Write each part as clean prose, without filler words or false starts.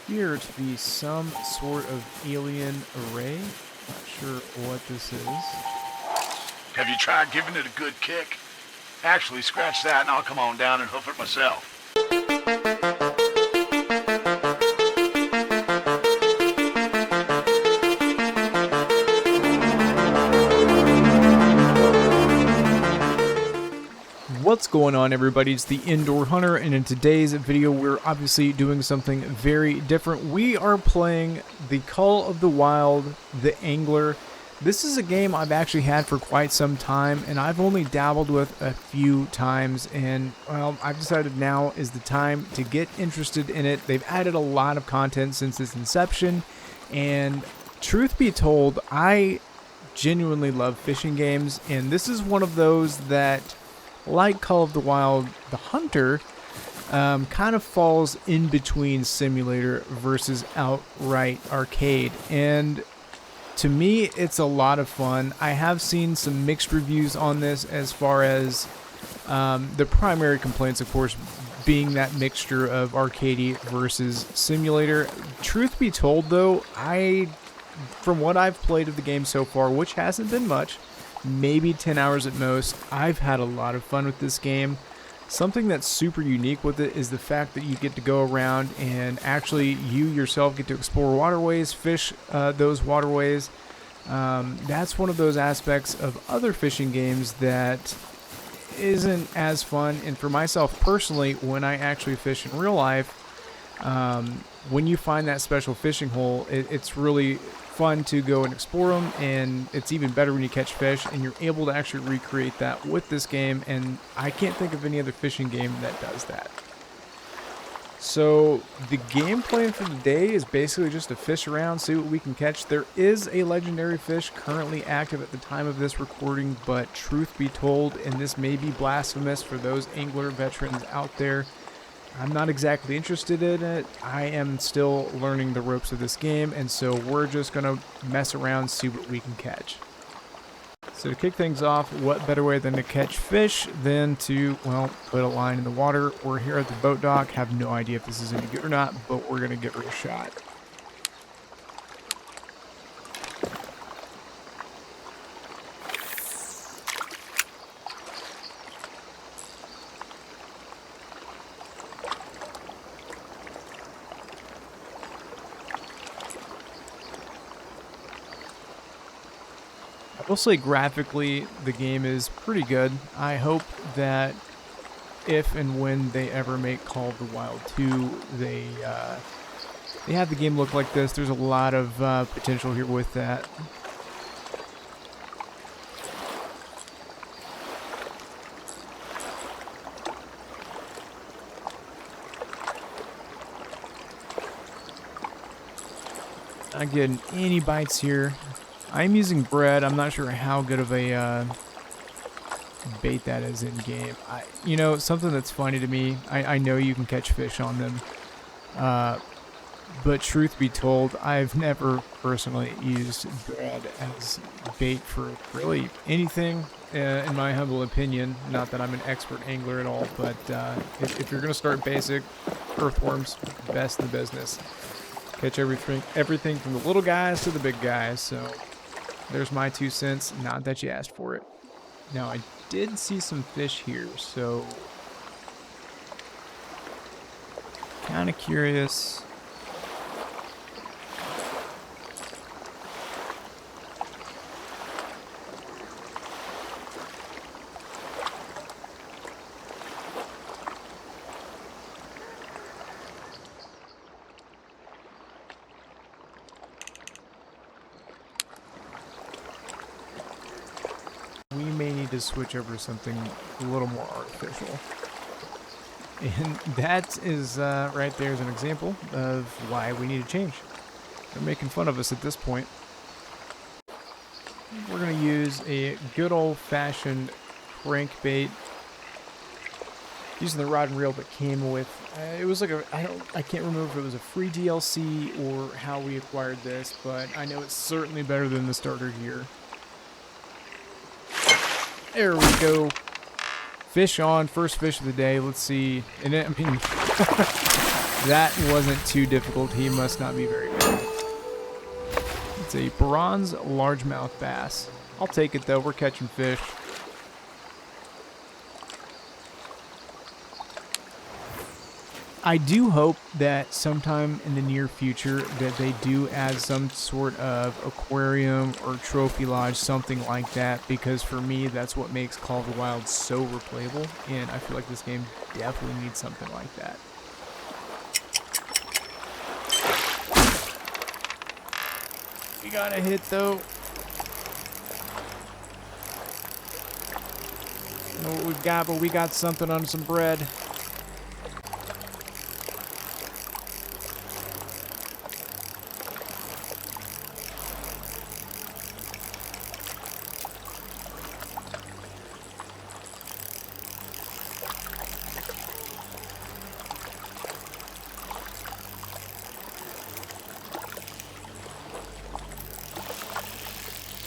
appear to be some sort of alien array. Not sure what this is. Have you tried giving it a good kick? Actually, scratch that and I'll come on down and hoof it myself. What's going on, everybody? It's the Indoor Hunter, and in today's video we're obviously doing something very different. We are playing the Call of the Wild, the Angler. This is a game I've actually had for quite some time, and I've only dabbled with a few times, and well, I've decided now is the time to get interested in it. They've added a lot of content since its inception, and truth be told, I genuinely love fishing games, and this is one of those that, like Call of the Wild, the Hunter, kind of falls in between simulator versus outright arcade. And to me, it's a lot of fun. I have seen some mixed reviews on this as far as the primary complaints, of course, being that mixture of arcade versus simulator. Truth be told, though, from what I've played of the game so far, which hasn't been much, maybe 10 hours at most, I've had a lot of fun with this game. Something that's super unique with it is the fact that you get to go around and actually you yourself get to explore waterways, fish those waterways. That's one of those aspects of other fishing games that isn't as fun. And for myself personally, when I actually fish in real life, when you find that special fishing hole, it's really fun to go and explore them, and it's even better when you catch fish and you're able to actually recreate that with this game, and I can't think of any other fishing game that does that. So the game plan for today is basically just to fish around, see what we can catch. There is a legendary fish currently active at the time of this recording, but truth be told, and this may be blasphemous for those angler veterans out there, I'm not exactly interested in it. I am still learning the ropes of this game, and so we're just going to mess around, see what we can catch. So to kick things off, what better way than to catch fish than to, well, put a line in the water. We're here at the boat dock. Have no idea if this is any good or not, but we're going to give it a shot. I will say graphically, the game is pretty good. I hope that if and when they ever make Call of the Wild 2, they have the game look like this. There's a lot of potential here with that. Not getting any bites here. I'm using bread. I'm not sure how good of a bait that is in game. You know, something that's funny to me, I know you can catch fish on them, but truth be told, I've never personally used bread as bait for really anything, in my humble opinion. Not that I'm an expert angler at all, but if you're going to start basic, earthworms, best in the business. Catch everything from the little guys to the big guys, so there's my 2 cents, not that you asked for it. Now, I did see some fish here, so kind of curious. We may need to switch over to something a little more artificial. And that is, right there is an example of why we need to change. They're making fun of us at this point. We're going to use a good old-fashioned crankbait. Using the rod and reel that came with, it was like I can't remember if it was a free DLC or how we acquired this, but I know it's certainly better than the starter gear. There we go. Fish on, first fish of the day. Let's see. And I mean, That wasn't too difficult. He must not be very good. It's a bronze largemouth bass. I'll take it though. We're catching fish. I do hope that sometime in the near future that they do add some sort of aquarium or trophy lodge, something like that, because for me that's what makes Call of the Wild so replayable, and I feel like this game definitely needs something like that. We got a hit though. I don't know what we've got, but we got something on some bread.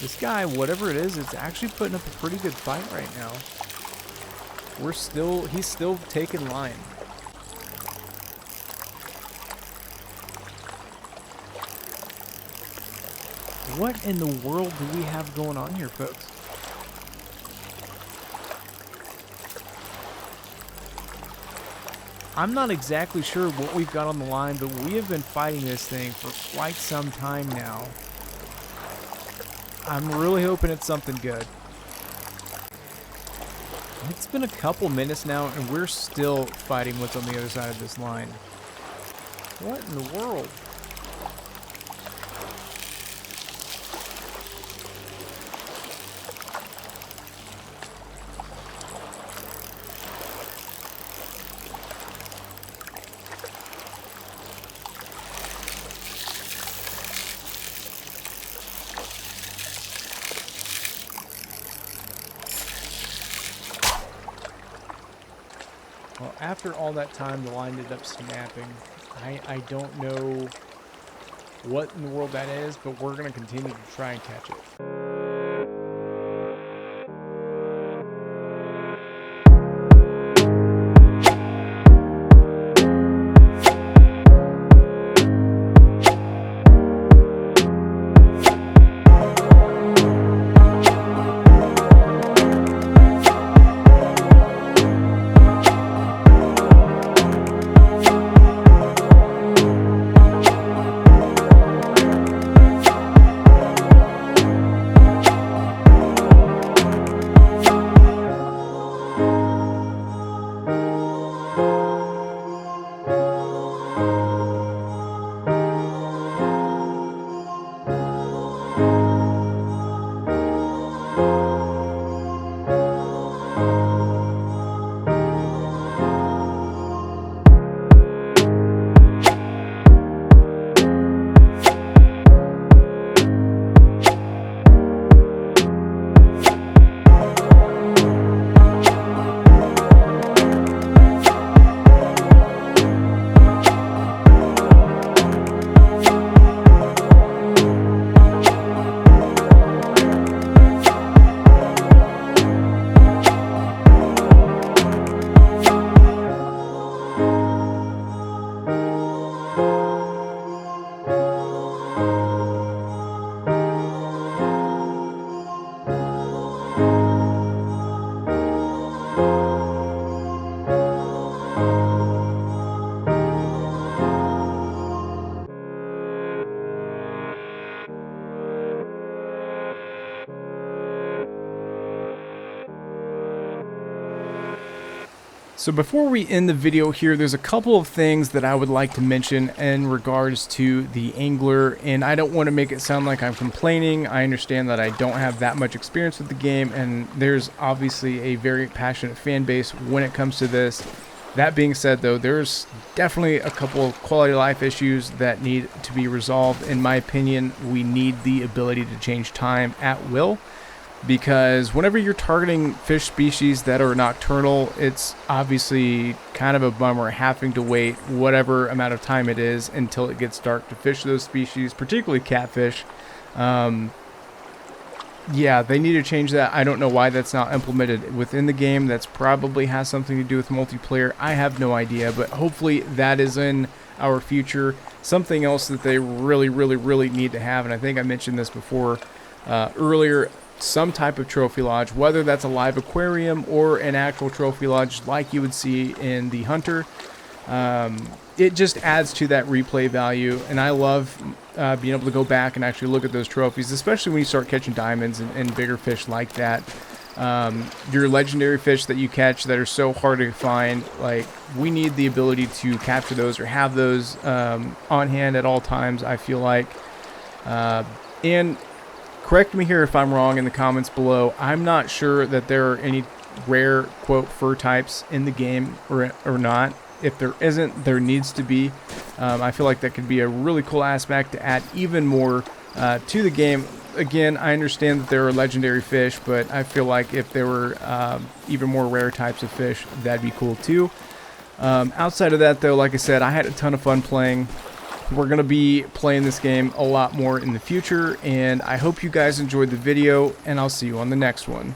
This guy, whatever it is, actually putting up a pretty good fight right now. He's still taking line. What in the world do we have going on here, folks? I'm not exactly sure what we've got on the line, but we have been fighting this thing for quite some time now. I'm really hoping it's something good. It's been a couple minutes now, and we're still fighting what's on the other side of this line. What in the world? Well, after all that time, the line ended up snapping. I don't know what in the world that is, but we're going to continue to try and catch it. So before we end the video here, there's a couple of things that I would like to mention in regards to the angler, and I don't want to make it sound like I'm complaining. I understand that I don't have that much experience with the game, and there's obviously a very passionate fan base when it comes to this. That being said, though, there's definitely a couple of quality of life issues that need to be resolved. In my opinion, we need the ability to change time at will, because whenever you're targeting fish species that are nocturnal, it's obviously kind of a bummer having to wait whatever amount of time it is until it gets dark to fish those species, particularly catfish. Yeah, they need to change that. I don't know why that's not implemented within the game. That's probably has something to do with multiplayer. I have no idea, but hopefully that is in our future. Something else that they really need to have, and I think I mentioned this before earlier, some type of trophy lodge, whether that's a live aquarium or an actual trophy lodge like you would see in the Hunter. It just adds to that replay value, and I love being able to go back and actually look at those trophies, especially when you start catching diamonds and bigger fish like that. Your legendary fish that you catch that are so hard to find, like, we need the ability to capture those or have those on hand at all times, I feel like. And correct me here if I'm wrong in the comments below. I'm not sure that there are any rare, quote, fur types in the game or not. If there isn't, there needs to be. I feel like that could be a really cool aspect to add even more to the game. Again, I understand that there are legendary fish, but I feel like if there were even more rare types of fish, that'd be cool too. Outside of that, though, like I said, I had a ton of fun playing. We're going to be playing this game a lot more in the future, and I hope you guys enjoyed the video, and I'll see you on the next one.